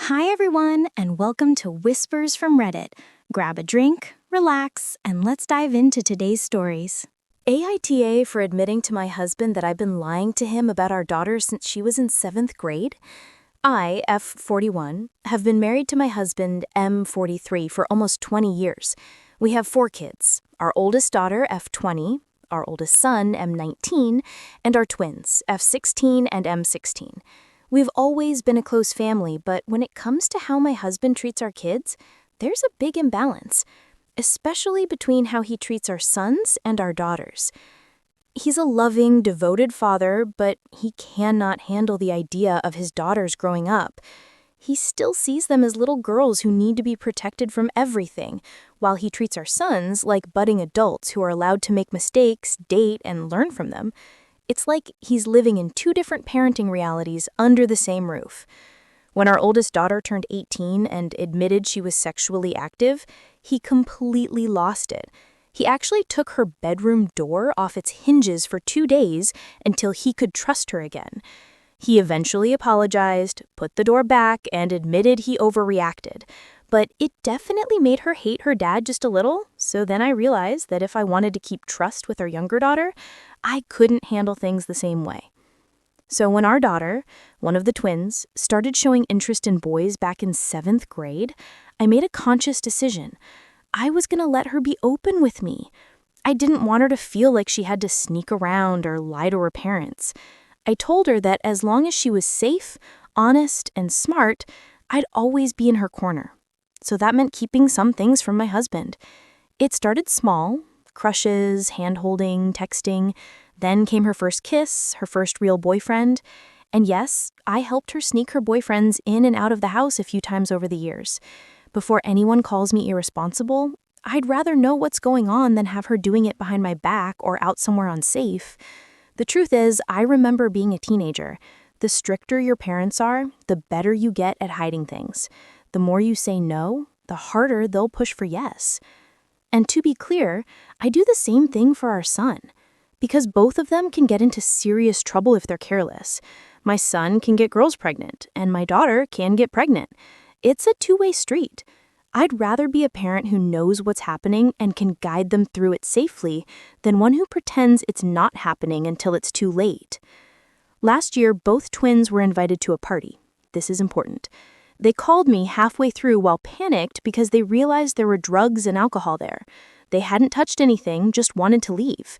Hi, everyone, and welcome to Whispers from Reddit. Grab a drink, relax, and let's dive into today's stories. AITA for admitting to my husband that I've been lying to him about our daughter since she was in 7th grade. I, F41, have been married to my husband, M43, for almost 20 years. We have 4 kids, our oldest daughter, F20, our oldest son, M19, and our twins, F16 and M16. We've always been a close family, but when it comes to how my husband treats our kids, there's a big imbalance, especially between how he treats our sons and our daughters. He's a loving, devoted father, but he cannot handle the idea of his daughters growing up. He still sees them as little girls who need to be protected from everything, while he treats our sons like budding adults who are allowed to make mistakes, date, and learn from them. It's like he's living in 2 different parenting realities under the same roof. When our oldest daughter turned 18 and admitted she was sexually active, he completely lost it. He actually took her bedroom door off its hinges for 2 days until he could trust her again. He eventually apologized, put the door back, and admitted he overreacted. But it definitely made her hate her dad just a little, so then I realized that if I wanted to keep trust with our younger daughter, I couldn't handle things the same way. So when our daughter, one of the twins, started showing interest in boys back in 7th grade, I made a conscious decision. I was going to let her be open with me. I didn't want her to feel like she had to sneak around or lie to her parents. I told her that as long as she was safe, honest, and smart, I'd always be in her corner. So that meant keeping some things from my husband. It started small, crushes, hand-holding, texting. Then came her first kiss, her first real boyfriend. And yes, I helped her sneak her boyfriends in and out of the house a few times over the years. Before anyone calls me irresponsible, I'd rather know what's going on than have her doing it behind my back or out somewhere unsafe. The truth is, I remember being a teenager. The stricter your parents are, the better you get at hiding things. The more you say no, the harder they'll push for yes. And to be clear, I do the same thing for our son. Because both of them can get into serious trouble if they're careless. My son can get girls pregnant, and my daughter can get pregnant. It's a two-way street. I'd rather be a parent who knows what's happening and can guide them through it safely than one who pretends it's not happening until it's too late. Last year, both twins were invited to a party. This is important. They called me halfway through while panicked because they realized there were drugs and alcohol there. They hadn't touched anything, just wanted to leave.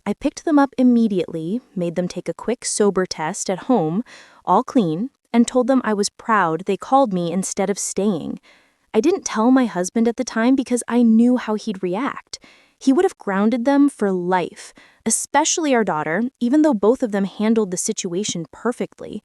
I picked them up immediately, made them take a quick sober test at home, all clean, and told them I was proud they called me instead of staying. I didn't tell my husband at the time because I knew how he'd react. He would have grounded them for life, especially our daughter, even though both of them handled the situation perfectly.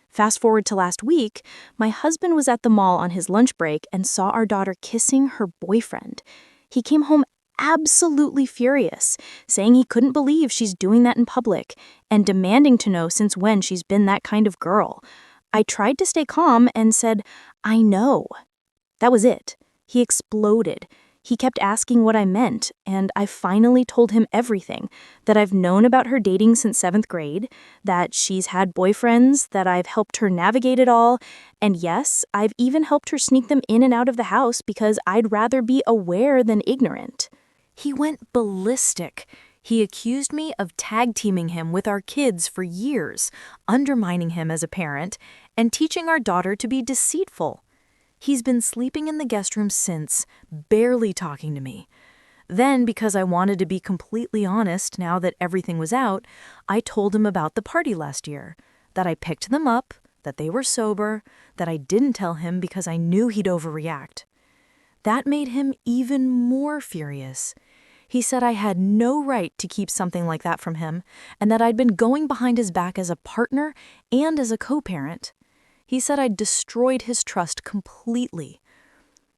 Fast forward to last week, my husband was at the mall on his lunch break and saw our daughter kissing her boyfriend. He came home absolutely furious, saying he couldn't believe she's doing that in public and demanding to know since when she's been that kind of girl. I tried to stay calm and said, "I know." That was it. He exploded. He kept asking what I meant, and I finally told him everything, that I've known about her dating since 7th grade, that she's had boyfriends, that I've helped her navigate it all, and yes, I've even helped her sneak them in and out of the house because I'd rather be aware than ignorant. He went ballistic. He accused me of tag-teaming him with our kids for years, undermining him as a parent, and teaching our daughter to be deceitful. He's been sleeping in the guest room since, barely talking to me. Then, because I wanted to be completely honest now that everything was out, I told him about the party last year, that I picked them up, that they were sober, that I didn't tell him because I knew he'd overreact. That made him even more furious. He said I had no right to keep something like that from him, and that I'd been going behind his back as a partner and as a co-parent. He said I'd destroyed his trust completely.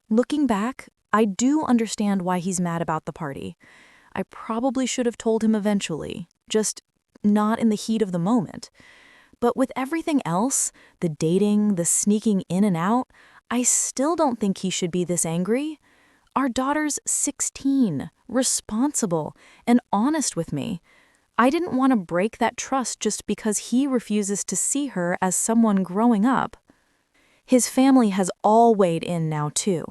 Looking back, I do understand why he's mad about the party. I probably should have told him eventually, just not in the heat of the moment. But with everything else, the dating, the sneaking in and out, I still don't think he should be this angry. Our daughter's 16, responsible, and honest with me. I didn't want to break that trust just because he refuses to see her as someone growing up. His family has all weighed in now, too.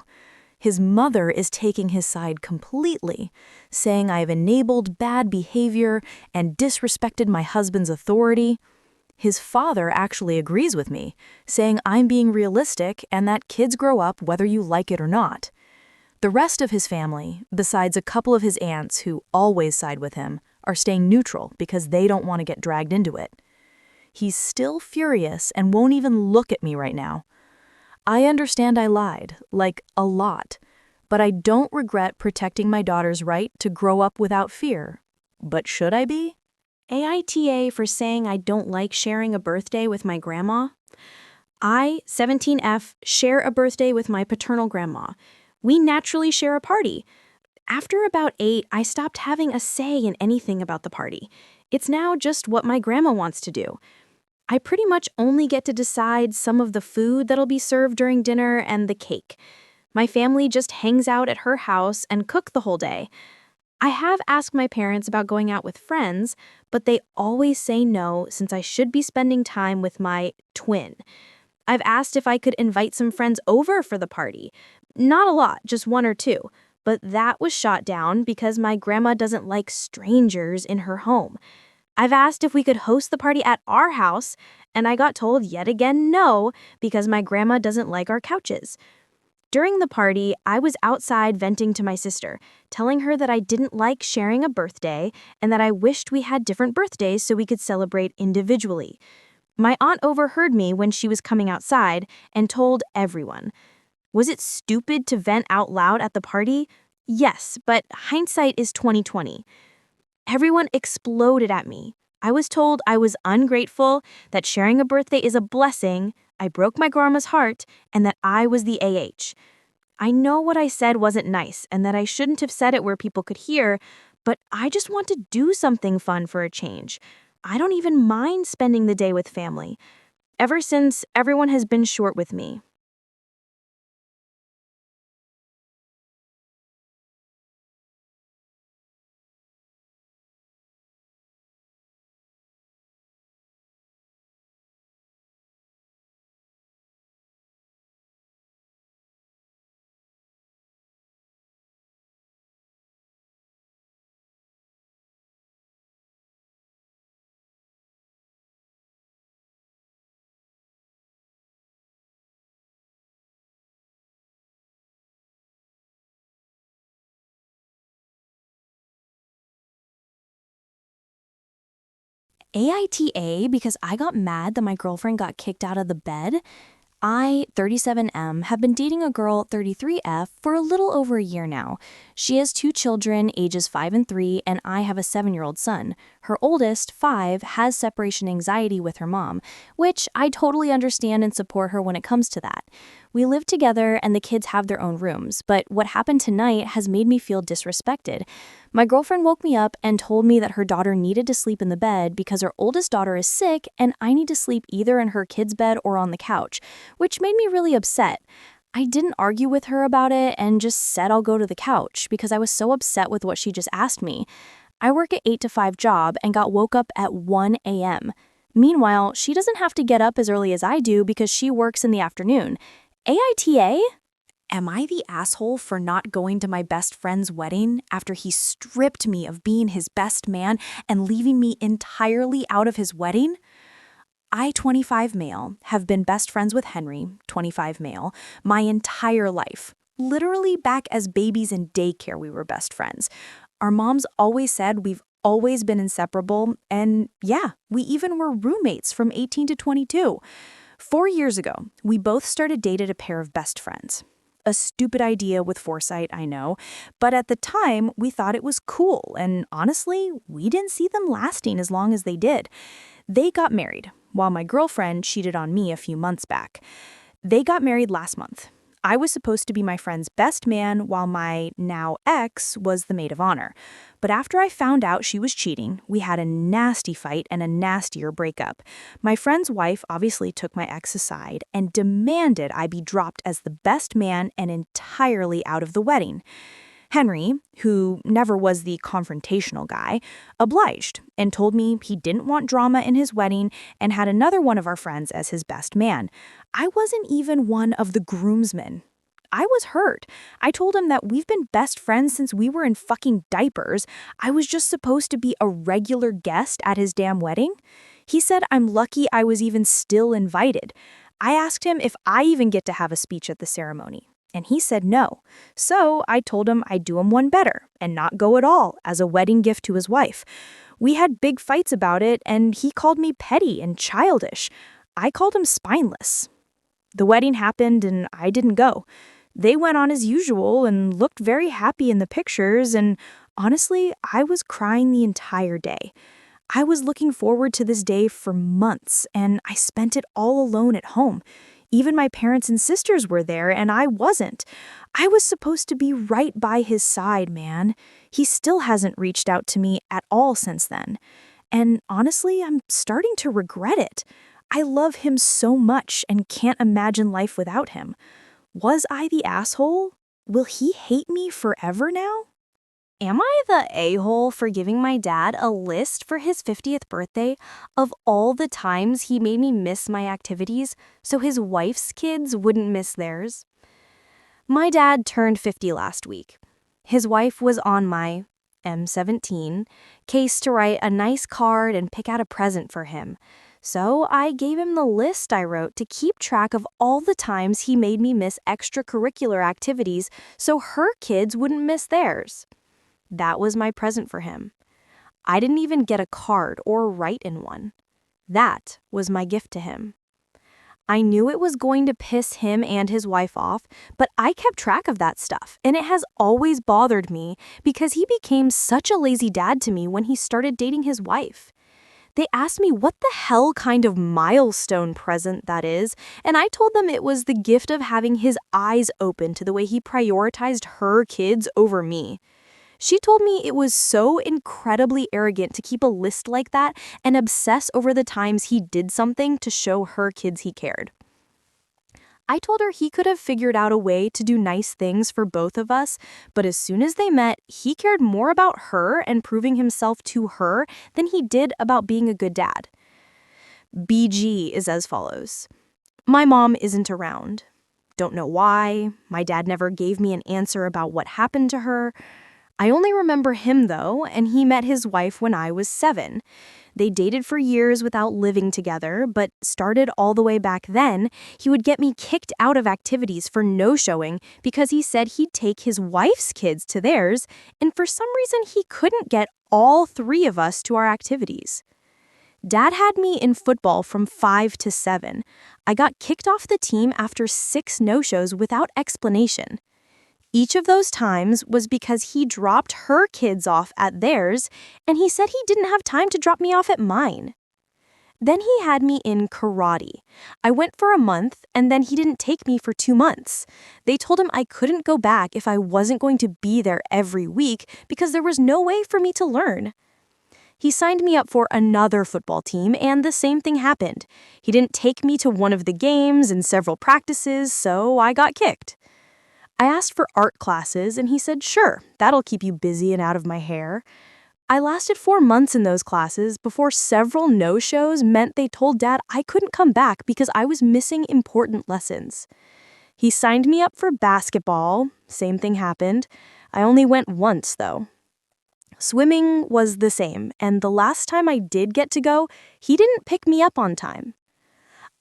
His mother is taking his side completely, saying I've enabled bad behavior and disrespected my husband's authority. His father actually agrees with me, saying I'm being realistic and that kids grow up whether you like it or not. The rest of his family, besides a couple of his aunts who always side with him, are staying neutral because they don't want to get dragged into it. He's still furious and won't even look at me right now. I understand I lied, like a lot, but I don't regret protecting my daughter's right to grow up without fear. But should I be? AITA for saying I don't like sharing a birthday with my grandma. I, 17F, share a birthday with my paternal grandma. We naturally share a party. After about 8, I stopped having a say in anything about the party. It's now just what my grandma wants to do. I pretty much only get to decide some of the food that'll be served during dinner and the cake. My family just hangs out at her house and cook the whole day. I have asked my parents about going out with friends, but they always say no since I should be spending time with my twin. I've asked if I could invite some friends over for the party. Not a lot, just 1 or 2, but that was shot down because my grandma doesn't like strangers in her home. I've asked if we could host the party at our house, and I got told yet again no because my grandma doesn't like our couches. During the party, I was outside venting to my sister, telling her that I didn't like sharing a birthday and that I wished we had different birthdays so we could celebrate individually. My aunt overheard me when she was coming outside and told everyone. Was it stupid to vent out loud at the party? Yes, but hindsight is 20/20. Everyone exploded at me. I was told I was ungrateful, that sharing a birthday is a blessing, I broke my grandma's heart, and that I was the AH. I know what I said wasn't nice and that I shouldn't have said it where people could hear, but I just want to do something fun for a change. I don't even mind spending the day with family. Ever since, everyone has been short with me. AITA because I got mad that my girlfriend got kicked out of the bed. I, 37M, have been dating a girl, 33F, for a little over a year now. She has 2 children, ages 5 and 3, and I have a 7-year-old son. Her oldest, 5, has separation anxiety with her mom, which I totally understand and support her when it comes to that. We live together and the kids have their own rooms, but what happened tonight has made me feel disrespected. My girlfriend woke me up and told me that her daughter needed to sleep in the bed because her oldest daughter is sick and I need to sleep either in her kid's bed or on the couch, which made me really upset. I didn't argue with her about it and just said I'll go to the couch because I was so upset with what she just asked me. I work an 8 to 5 job and got woke up at 1 a.m. Meanwhile, she doesn't have to get up as early as I do because she works in the afternoon. AITA? Am I the asshole for not going to my best friend's wedding after he stripped me of being his best man and leaving me entirely out of his wedding? I, 25 male, have been best friends with Henry, 25 male, my entire life. Literally back as babies in daycare we were best friends. Our moms always said we've always been inseparable, and yeah, we even were roommates from 18 to 22. 4 years ago, we both started dating a pair of best friends. A stupid idea with foresight, I know, but at the time, we thought it was cool, and honestly, we didn't see them lasting as long as they did. They got married, while my girlfriend cheated on me a few months back. They got married last month. I was supposed to be my friend's best man, while my now ex was the maid of honor. But after I found out she was cheating, we had a nasty fight and a nastier breakup. My friend's wife obviously took my ex aside and demanded I be dropped as the best man and entirely out of the wedding. Henry, who never was the confrontational guy, obliged and told me he didn't want drama in his wedding and had another one of our friends as his best man. I wasn't even one of the groomsmen. I was hurt. I told him that we've been best friends since we were in fucking diapers. I was just supposed to be a regular guest at his damn wedding. He said I'm lucky I was even still invited. I asked him if I even get to have a speech at the ceremony, and he said no. So I told him I'd do him one better and not go at all as a wedding gift to his wife. We had big fights about it, and he called me petty and childish. I called him spineless. The wedding happened, and I didn't go. They went on as usual and looked very happy in the pictures, and honestly, I was crying the entire day. I was looking forward to this day for months, and I spent it all alone at home. Even my parents and sisters were there, and I wasn't. I was supposed to be right by his side, man. He still hasn't reached out to me at all since then. And honestly, I'm starting to regret it. I love him so much and can't imagine life without him. Was I the asshole? Will he hate me forever now? Am I the a-hole for giving my dad a list for his 50th birthday of all the times he made me miss my activities so his wife's kids wouldn't miss theirs? My dad turned 50 last week. His wife was on my M17 case to write a nice card and pick out a present for him. So I gave him the list I wrote to keep track of all the times he made me miss extracurricular activities so her kids wouldn't miss theirs. That was my present for him. I didn't even get a card or write in one. That was my gift to him. I knew it was going to piss him and his wife off, but I kept track of that stuff, and it has always bothered me because he became such a lazy dad to me when he started dating his wife. They asked me what the hell kind of milestone present that is, and I told them it was the gift of having his eyes open to the way he prioritized her kids over me. She told me it was so incredibly arrogant to keep a list like that and obsess over the times he did something to show her kids he cared. I told her he could have figured out a way to do nice things for both of us, but as soon as they met, he cared more about her and proving himself to her than he did about being a good dad. BG is as follows. My mom isn't around. Don't know why. My dad never gave me an answer about what happened to her. I only remember him, though, and he met his wife when I was 7. They dated for years without living together, but started all the way back then. He would get me kicked out of activities for no-showing because he said he'd take his wife's kids to theirs, and for some reason he couldn't get all 3 of us to our activities. Dad had me in football from 5 to 7. I got kicked off the team after 6 no-shows without explanation. Each of those times was because he dropped her kids off at theirs, and he said he didn't have time to drop me off at mine. Then he had me in karate. I went for a month, and then he didn't take me for 2 months. They told him I couldn't go back if I wasn't going to be there every week because there was no way for me to learn. He signed me up for another football team, and the same thing happened. He didn't take me to one of the games and several practices, so I got kicked. I asked for art classes, and he said, sure, that'll keep you busy and out of my hair. I lasted 4 months in those classes before several no-shows meant they told Dad I couldn't come back because I was missing important lessons. He signed me up for basketball. Same thing happened. I only went once, though. Swimming was the same, and the last time I did get to go, he didn't pick me up on time.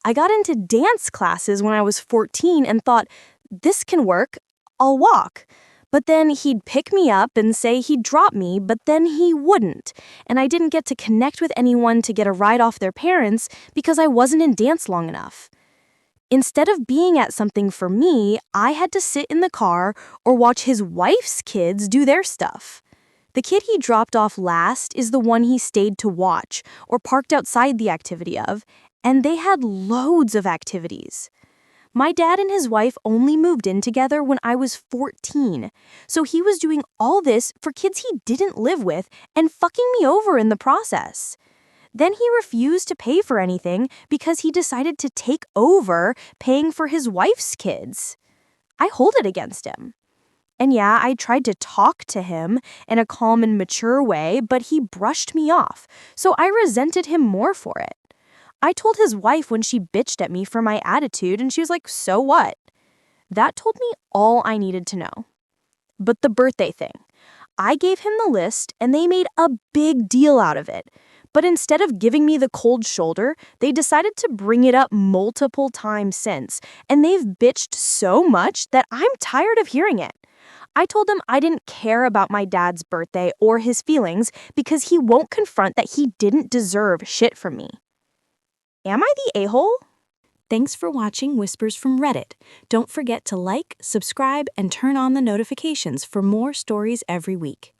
I got into dance classes when I was 14 and thought, this can work. I'll walk. But then he'd pick me up and say he'd drop me, but then he wouldn't. And I didn't get to connect with anyone to get a ride off their parents because I wasn't in dance long enough. Instead of being at something for me, I had to sit in the car or watch his wife's kids do their stuff. The kid he dropped off last is the one he stayed to watch or parked outside the activity of, and they had loads of activities. My dad and his wife only moved in together when I was 14, so he was doing all this for kids he didn't live with and fucking me over in the process. Then he refused to pay for anything because he decided to take over paying for his wife's kids. I hold it against him. And yeah, I tried to talk to him in a calm and mature way, but he brushed me off, so I resented him more for it. I told his wife when she bitched at me for my attitude, and she was like, so what? That told me all I needed to know. But the birthday thing. I gave him the list, and they made a big deal out of it. But instead of giving me the cold shoulder, they decided to bring it up multiple times since, and they've bitched so much that I'm tired of hearing it. I told them I didn't care about my dad's birthday or his feelings because he won't confront that he didn't deserve shit from me. Am I the a-hole? Thanks for watching Whispers from Reddit. Don't forget to like, subscribe, and turn on the notifications for more stories every week.